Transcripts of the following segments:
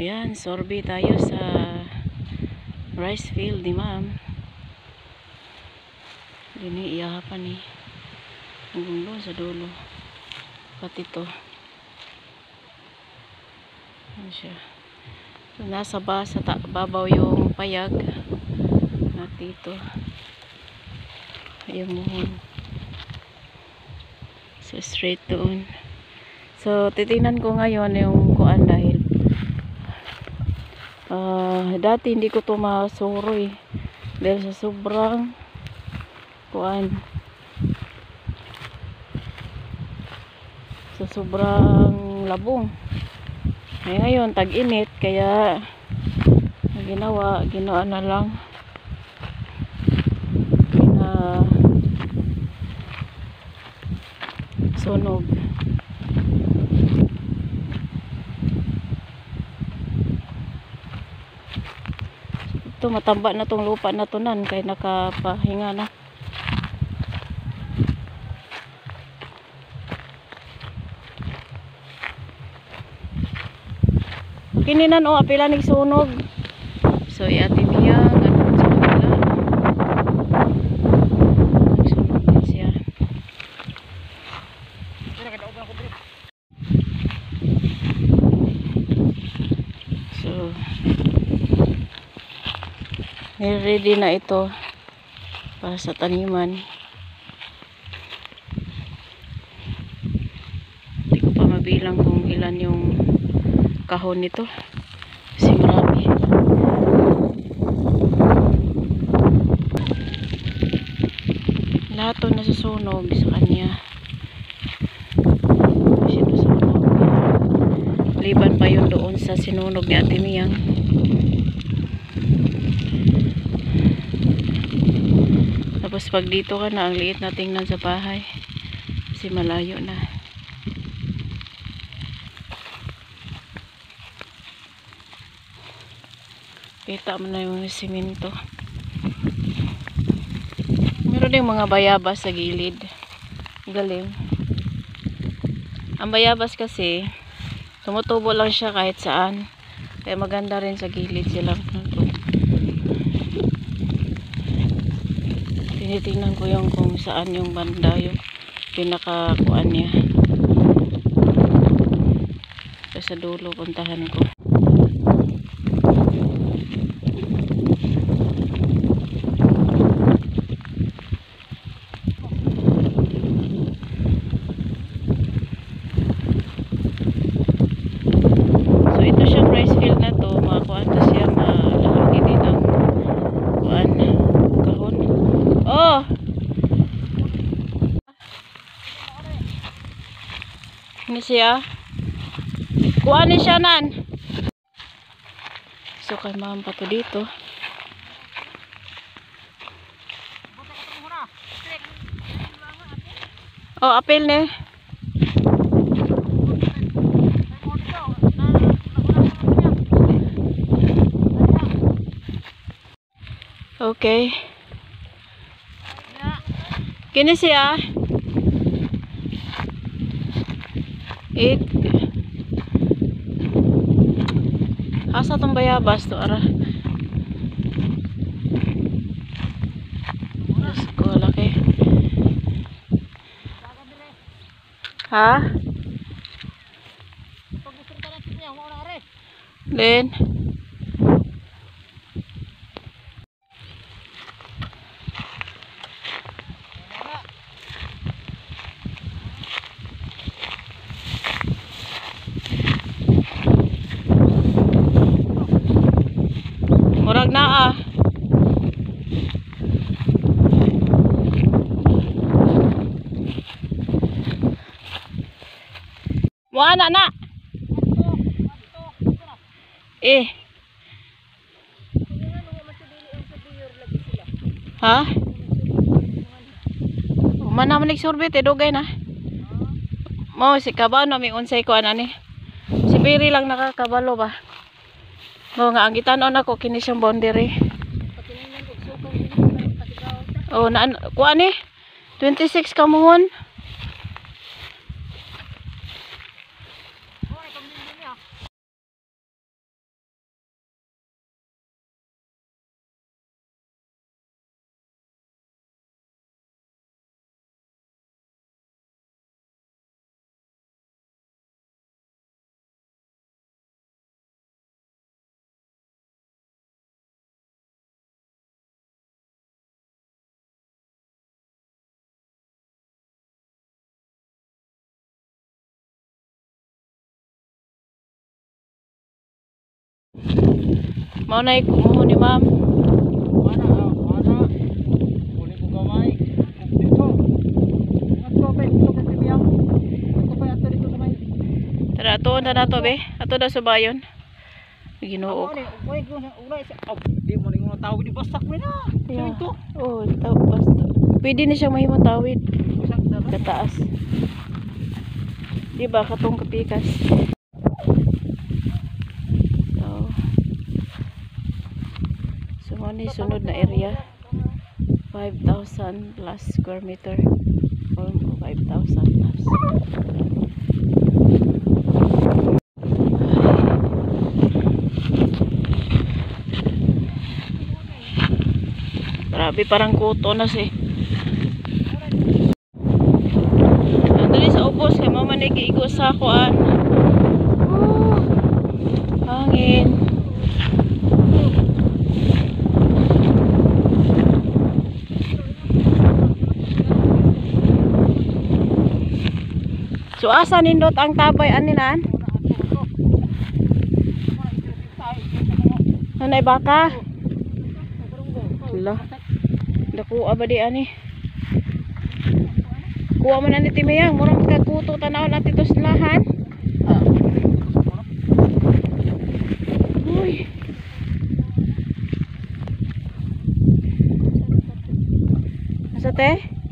Ayan, sorbe tayo sa rice field ni ma'am. Dini iyahapan ni hanggang doon sa dulo. Pati to. Ayan siya. So, nasa babaw yung payag. At dito yung muhon. So straight doon. So titingnan ko ngayon yung kuan dahil dati hindi ko to masuroy dahil sa sobrang kuan, sa sobrang labong. Ngayon tag-init kaya ginawa na lang sunog. Ito matamba na tong lupa na tunan kay nakapahinga na. Kininan o apila nig sunog. So iati niya ngadto sa kabila. Sunog din siya. So ready na ito para sa taniman. Hindi ko pa mabilang kung ilan yung kahon nito kasi marami. Lahat ito nasusunog sa kanya. Sinusunog. Liban pa yun doon sa sinunog ni Ate Miyang. Tapos pag dito ka na, ang liit na tingnan sa bahay kasi malayo na. Kita mo na yung simento. Meron din mga bayabas sa gilid. Galing. Ang bayabas kasi tumutubo lang siya kahit saan. Kaya maganda rin sa gilid silang. Tinitingnan ko yung kung saan yung banda yung pinakakuan niya. Sa dulo puntahan ko. So ito siyang rice field na to, makakuan to siya malaki din ang kuan kahon. Oh! Ini siya. Kuha ni siya nan. So kay ma'am pa to dito. Oh, apel ni. Okay. Kini siya. Asa tong bayabas to ara. Diyos ko, laki. Ha? Len. Murag na Wala na. Ha? Mana man nagsorbet dugay na. Mo si kabano may unsay ko ani. Si Piri lang nakakabalo ba. Mo nga ang gitanon ako kini siyang boundary. Oh na kuan ni 26 kamuhon. Maunay mo ni ma'am. Mana. Boleh ko gamay. Dito. Ato kay tibiyang. Ato kay ato dito gamay. Tara ato na to be. Ato daw sa bayon. Ginoo. Oy, unay sa di mo ning tawid di basak mo na. Yeah. Ito. Oh, basta. Pwede na siyang mahimong tawid. Basak na. Kataas. Di ba katong kapikas? So mo ni sunod na area. 5,000 plus square meter. Or 5,000 plus. Grabe, parang kuto na si. Dali sa ubos kay mama nagiigo sa kuan. Hangin. So asa nindot ang tabay aninan? Nanay baka? Hala. Dakuha ba di ani? Kuha man ani timiyang, murang kagkuto tanaw natin to silahan. Uy. Asa te?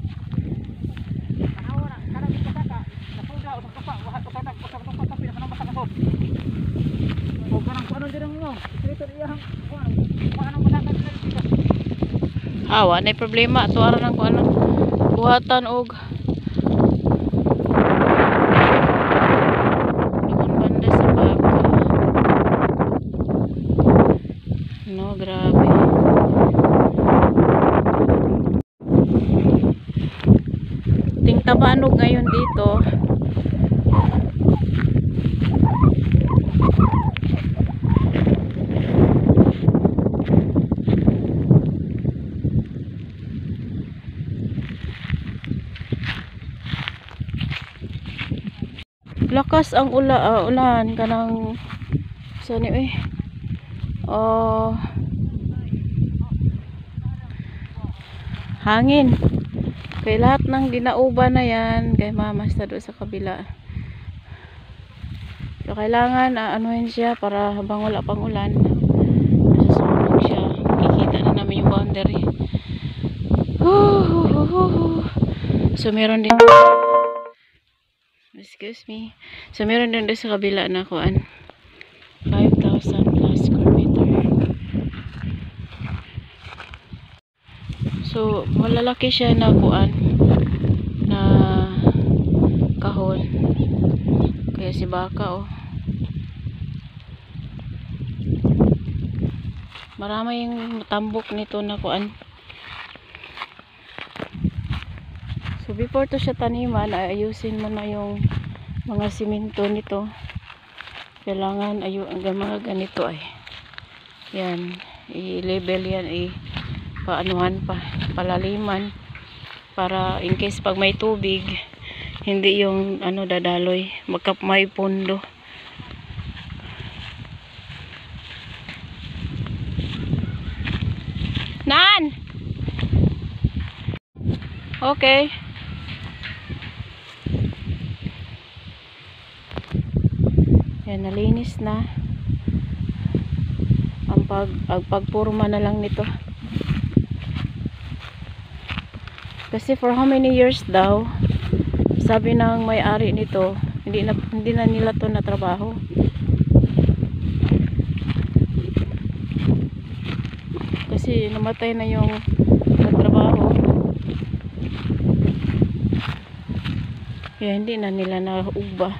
Awa na problema ato ara nang kuan buhatan og ingon banda sa baka. No, grabe. Ting tabanog ngayon dito. Lakas ang ulan kanang sani hangin kay lahat ng dinauban na yan kay mama sa doon sa kabila. So kailangan anuhin siya para habang wala pang ulan nasusunog siya, kikita na namin yung boundary. So meron din, excuse me. So meron din sa kabila na kuan 5,000 plus square meter. So malalaki siya na kuan na kahon. Kaya si baka marami yung tambok nito na kuan. So before to siya taniman, ayusin mo na yung mga simento nito. Kailangan ang mga ganito ay yan, i-level yan, paanuhan pa, palaliman para in case pag may tubig hindi yung dadaloy, may pundo. Nan! Okay. Yan, nalinis na. Ang pagpurma na lang nito. Kasi for how many years daw, sabi ng may-ari nito, hindi na nila to na trabaho. Kasi namatay na yung nagtrabaho. Kaya hindi na nila nauba.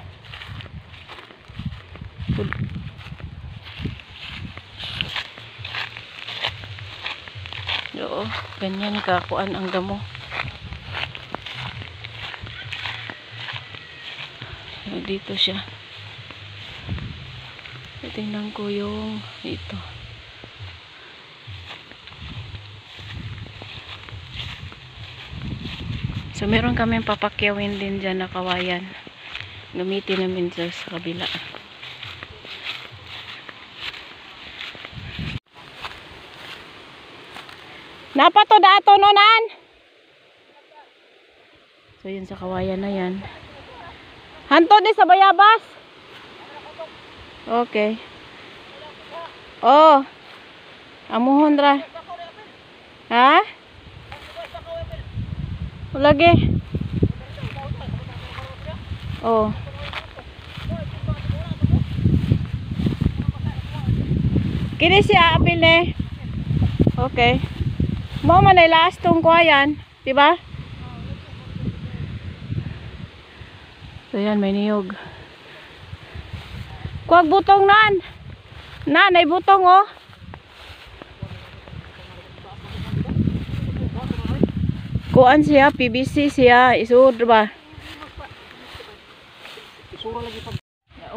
Oo, ganyan kakuan ang damo. Dito siya. Tingnan ko yung ito. So meron kaming papakyawin din dyan na kawayan. Gamitin namin sa kabila. Napato dato nonan. So yun sa kawayan na yan. Hantod ni sa bayabas. Okay. Oh. Amuhon ra. Ha? Lagi. Oh. Kini siya apil ne. Okay. Mo man ay last tong kuayan, di ba? So yan, may niyog. Kuwag butong nan. Nan, ay butong oh. Kuan siya, PVC siya, isuod ba? Isura lagi pag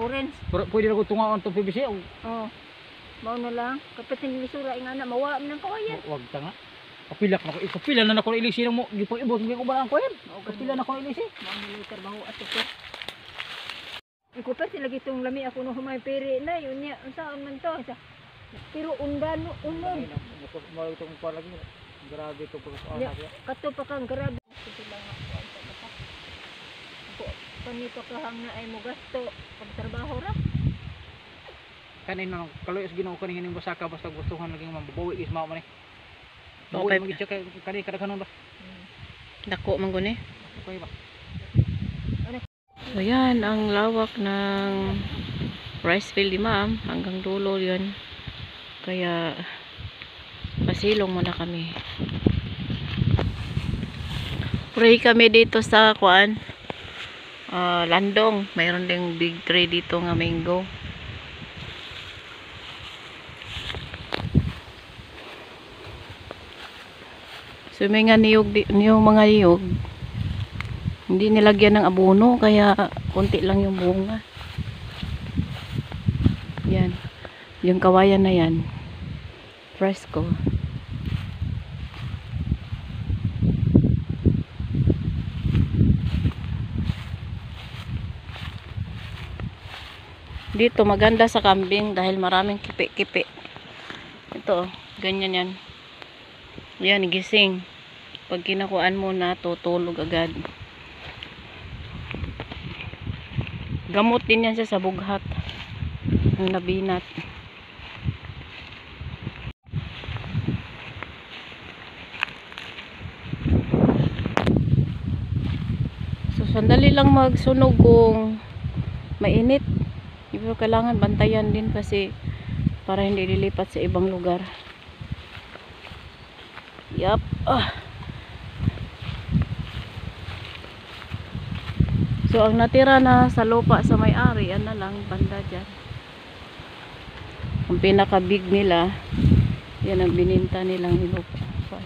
Orange. pwede na ko tungaon to PVC. Oh. Mao na lang. Kapit ni sura nga na mawala man ko yan. Wag ta nga. Kapilak na ko. Kapila na ako ilisi mo. Gipag-ibot mo ko ba ang kuan? Kapila na ko ilisi. Mao ni trabaho ato ko. Iko pa sila gitong lami ako no humay pere na yun niya. Unsaon man to? Pero undan unon. Mao itong kuan lagi. Grabe to ko. Kato pa kang grabe. Sila nga kuan sa baka. Ako panito ka hang na ay mo gasto pag trabaho ra. Kanin na kaloy sa Ginoo kaning ning basaka basta gustuhan lagi mambawi is mao man eh. Okay. Bawi magitsa kani kada kanon ba. Dako man guni. Okay ba? So yan, ang lawak ng rice field ni ma'am. Hanggang dulo yun. Kaya, pasilong muna kami. Pray kami dito sa kuan. Landong. Mayroon ding big tree dito nga mango. So may nga niyog, mga niyog. Hindi nilagyan ng abono kaya konti lang yung bunga. Yan. Yung kawayan na yan. Fresco. Dito maganda sa kambing dahil maraming kipi-kipi. Ito, ganyan yan. Yan, gising. Pag kinakuan mo na, tutulog agad. Gamot din yan siya sa bughat. Ang nabinat. So, sandali lang magsunog kung mainit. Pero kailangan bantayan din kasi para hindi lilipat sa ibang lugar. Yup. So, ang natira na sa lupa sa may-ari, yan na lang, banda dyan. Ang pinaka-big nila, yan ang bininta nilang lupa.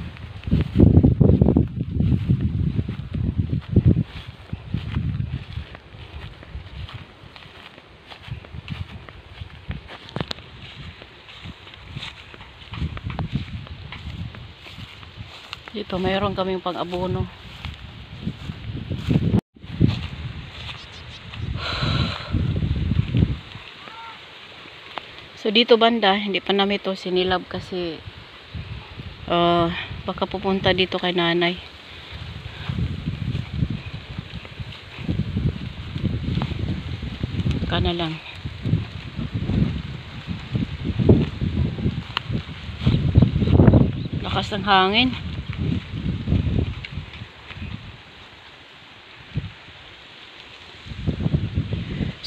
Dito, mayroon kaming pang-abono. So dito banda, hindi pa namin ito sinilab kasi baka pupunta dito kay nanay. Kana lang. Lakas ng hangin.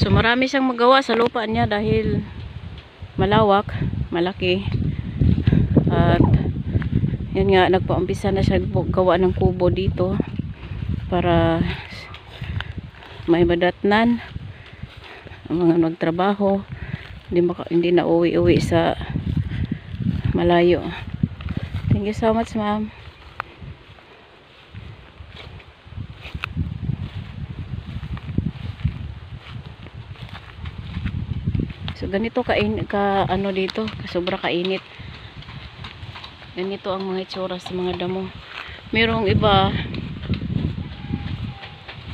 So marami siyang magawa sa lupa niya dahil malawak, malaki. At yun nga, nagpaumpisa na siya gawa ng kubo dito para may madatnan ang mga magtrabaho, hindi na uwi sa malayo. Thank you so much, ma'am. So ganito ano dito, sobra kainit. Ganito ang mga itsura sa mga damo. Merong iba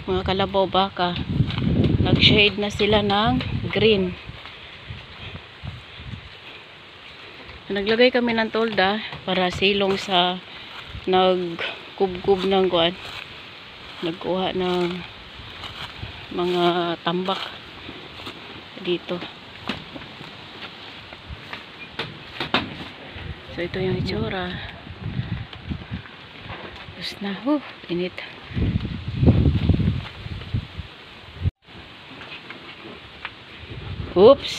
mga kalabaw baka nag-shade na sila ng green. Naglagay kami ng tolda para silong sa nagkubkub ng kuan. Nagkuha ng mga tambak dito. So ito yung itsura. Tapos na, init. Oops.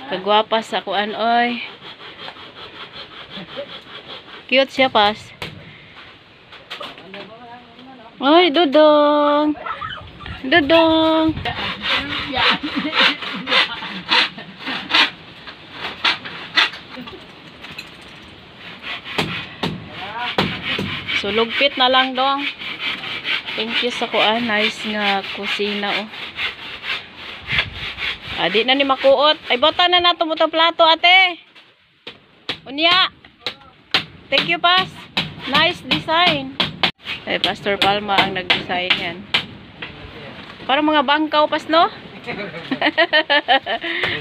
Kagwapa sa kuan oy. Cute siya pas. Oy, Dudong. Dudong. So lugpit na lang dong. Thank you sa kuan, nice nga kusina oh. Di na ni makuot. Ay bota na nato mo plato ate. Unya. Thank you pas. Nice design. Ay Pastor Palma ang nag-design yan. Parang mga bangkaw pas no?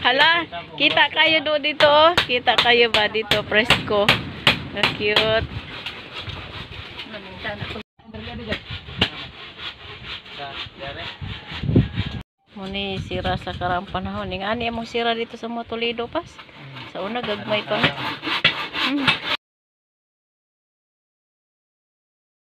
Hala, kita kayo do dito oh. Kita kayo ba dito presko. Cute. Muni sira sa karang panahon. Ning ani among sira dito sa Toledo pas. Sa una gagmay pa.